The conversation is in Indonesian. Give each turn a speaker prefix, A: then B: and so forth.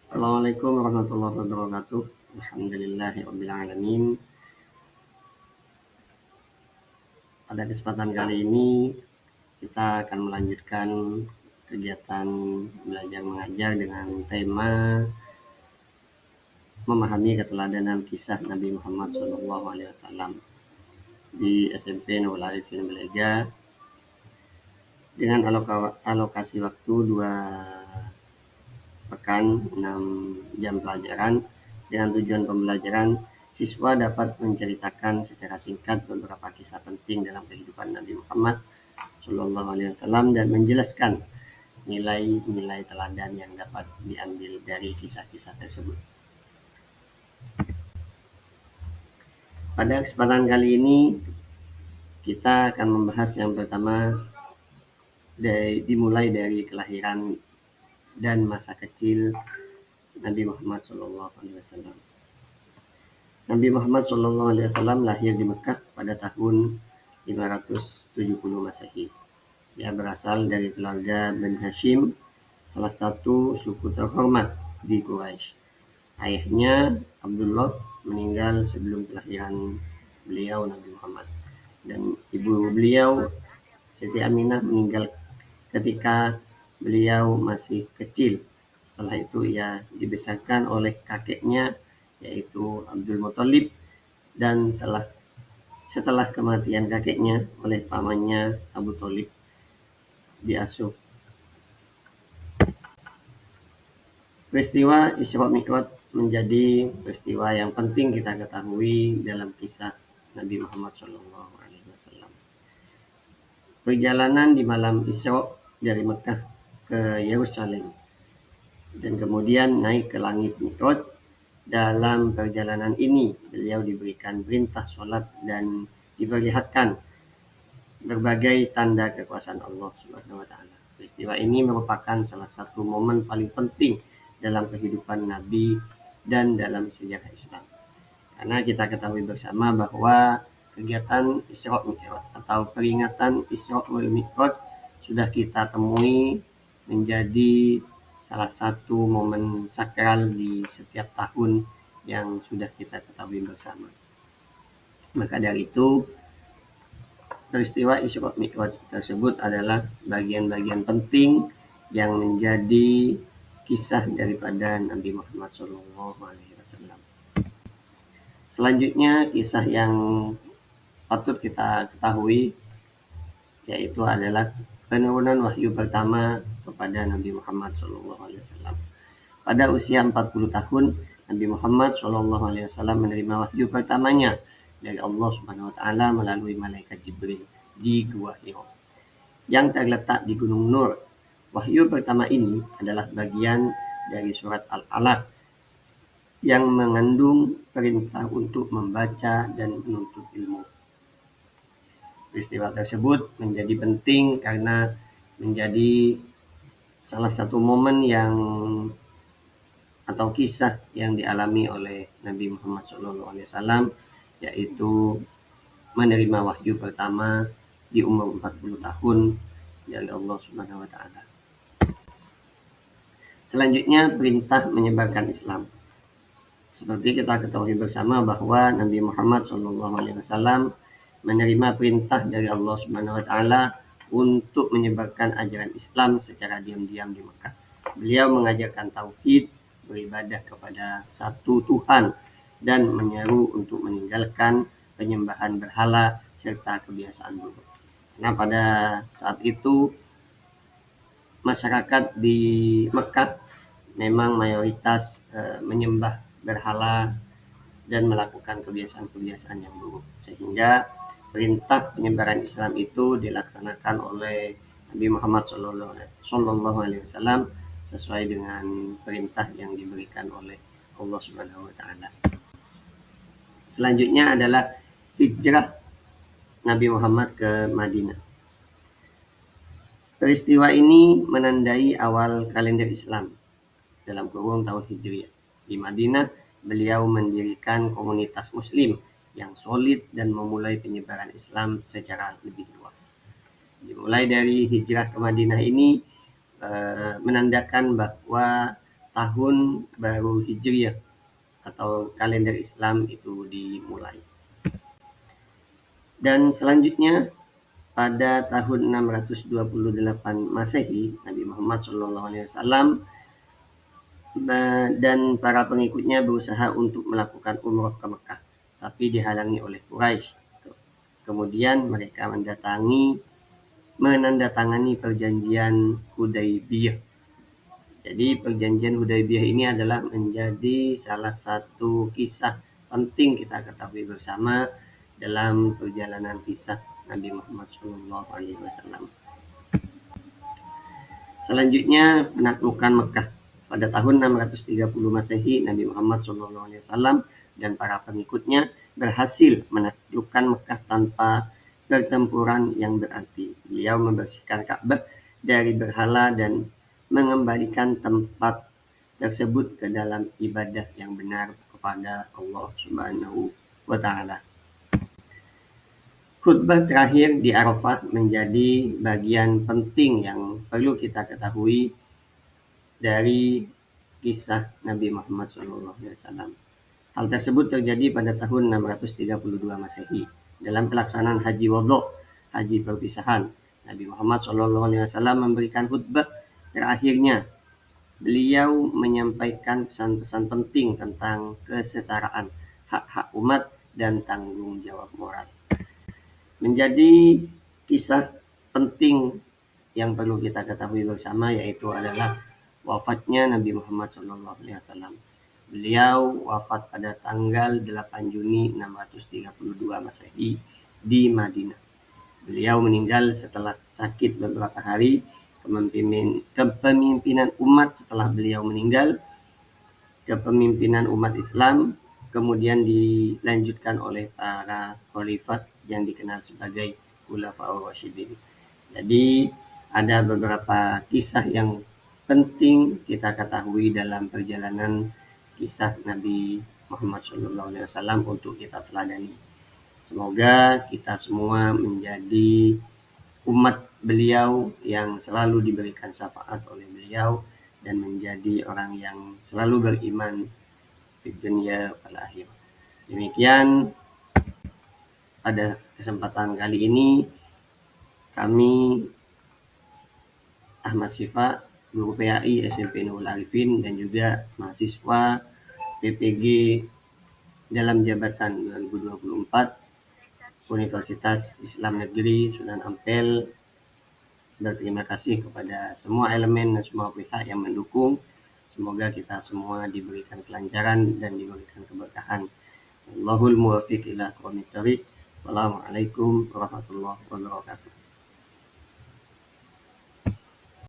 A: Assalamualaikum warahmatullahi wabarakatuh. Alhamdulillahirabbil alamin. Pada kesempatan kali ini kita akan melanjutkan kegiatan belajar mengajar dengan tema memahami keteladanan kisah Nabi Muhammad SAW di SMP Nurul Arifin Belaga dengan alokasi waktu 2 pekan 6 jam pelajaran. Dengan tujuan pembelajaran, siswa dapat menceritakan secara singkat beberapa kisah penting dalam kehidupan Nabi Muhammad SAW dan menjelaskan nilai-nilai teladan yang dapat diambil dari kisah-kisah tersebut. Pada kesempatan kali ini kita akan membahas yang pertama dimulai dari kelahiran dan masa kecil Nabi Muhammad SAW. Nabi Muhammad SAW lahir di Mekah pada tahun 570 Masehi. Dia berasal dari keluarga Bani Hashim, salah satu suku terhormat di Quraisy. Ayahnya Abdullah meninggal sebelum kelahiran beliau Nabi Muhammad, dan ibu beliau Siti Aminah meninggal ketika beliau masih kecil. Setelah itu ia dibesarkan oleh kakeknya yaitu Abdul Muthalib, dan setelah kematian kakeknya oleh pamannya Abu Thalib diasuh. Peristiwa Isra Mi'raj menjadi peristiwa yang penting kita ketahui dalam kisah Nabi Muhammad SAW. Perjalanan di malam Isra dari Mekah ke Yerusalem dan kemudian naik ke langit Mi'raj. Dalam perjalanan ini beliau diberikan perintah sholat dan diperlihatkan berbagai tanda kekuasaan Allah Subhanahu wa taala. Peristiwa ini merupakan salah satu momen paling penting dalam kehidupan Nabi dan dalam sejarah Islam. Karena kita ketahui bersama bahwa kegiatan Isra Mi'raj atau peringatan Isra wal Mi'raj sudah kita temui menjadi salah satu momen sakral di setiap tahun yang sudah kita ketahui bersama. Maka dari itu, peristiwa Isra Mi'raj tersebut adalah bagian-bagian penting yang menjadi kisah daripada Nabi Muhammad SAW. Selanjutnya, kisah yang patut kita ketahui yaitu adalah penurunan wahyu pertama kepada Nabi Muhammad SAW. Pada usia 40 tahun, Nabi Muhammad SAW menerima wahyu pertamanya dari Allah Subhanahu wa taala melalui malaikat Jibril di Gua Hira yang terletak di Gunung Nur. Wahyu pertama ini adalah bagian dari surat Al-Alaq yang mengandung perintah untuk membaca dan menuntut ilmu. Peristiwa tersebut menjadi penting karena menjadi salah satu momen atau kisah yang dialami oleh Nabi Muhammad SAW, yaitu menerima wahyu pertama di umur 40 tahun dari Allah Subhanahu wa taala. Selanjutnya, perintah menyebarkan Islam. Seperti kita ketahui bersama bahwa Nabi Muhammad SAW menerima perintah dari Allah Subhanahu wa taala untuk menyebarkan ajaran Islam secara diam-diam di Mekah. Beliau mengajarkan tauhid, beribadah kepada satu Tuhan, dan menyeru untuk meninggalkan penyembahan berhala serta kebiasaan buruk. Nah, pada saat itu masyarakat di Mekah memang mayoritas menyembah berhala dan melakukan kebiasaan-kebiasaan yang buruk, sehingga perintah penyebaran Islam itu dilaksanakan oleh Nabi Muhammad SAW sesuai dengan perintah yang diberikan oleh Allah Subhanahu wa taala. Selanjutnya adalah hijrah Nabi Muhammad ke Madinah. Peristiwa ini menandai awal kalender Islam dalam kurun tahun Hijriah. Di Madinah, beliau mendirikan komunitas muslim yang solid dan memulai penyebaran Islam secara lebih luas. Dimulai dari hijrah ke Madinah ini menandakan bahwa tahun baru Hijriah atau kalender Islam itu dimulai. Dan selanjutnya pada tahun 628 Masehi, Nabi Muhammad SAW dan para pengikutnya berusaha untuk melakukan umrah ke Mekah, tapi dihalangi oleh Quraisy. Kemudian mereka menandatangani perjanjian Hudaybiyah. Jadi perjanjian Hudaybiyah ini adalah menjadi salah satu kisah penting kita ketahui bersama dalam perjalanan kisah Nabi Muhammad SAW. Selanjutnya penaklukan Mekah. Pada tahun 630 Masehi, Nabi Muhammad SAW dan para pengikutnya berhasil menaklukkan Mekah tanpa pertempuran yang berarti. Beliau membersihkan Ka'bah dari berhala dan mengembalikan tempat tersebut ke dalam ibadah yang benar kepada Allah Subhanahu wa Ta'ala. Khutbah terakhir di Arafah menjadi bagian penting yang perlu kita ketahui dari kisah Nabi Muhammad SAW. Hal tersebut terjadi pada tahun 632 Masehi. Dalam pelaksanaan haji wada, haji perpisahan, Nabi Muhammad SAW memberikan khutbah terakhirnya. Beliau menyampaikan pesan-pesan penting tentang kesetaraan, hak-hak umat, dan tanggung jawab moral. Menjadi kisah penting yang perlu kita ketahui bersama yaitu adalah wafatnya Nabi Muhammad SAW. Beliau wafat pada tanggal 8 Juni 632 Masehi di Madinah. Beliau meninggal setelah sakit beberapa hari. Kepemimpinan umat setelah beliau meninggal, kepemimpinan umat Islam kemudian dilanjutkan oleh para khalifah yang dikenal sebagai Khulafaur Rasyidin. Jadi ada beberapa kisah yang penting kita ketahui dalam perjalanan kisah Nabi Muhammad SAW untuk kita teladani. Semoga kita semua menjadi umat beliau yang selalu diberikan syafaat oleh beliau dan menjadi orang yang selalu beriman di dunia wal akhirah. Demikian pada kesempatan kali ini kami Ahmad Syifa, guru PAI SMP Nurul Arifin dan juga mahasiswa PPG dalam jabatan 2024 Universitas Islam Negeri Sunan Ampel berterima kasih kepada semua elemen dan semua pihak yang mendukung. Semoga kita semua diberikan kelancaran dan diberikan keberkahan. Allahul muwaffiq ila aqwamit thoriq. Assalamualaikum warahmatullahi wabarakatuh.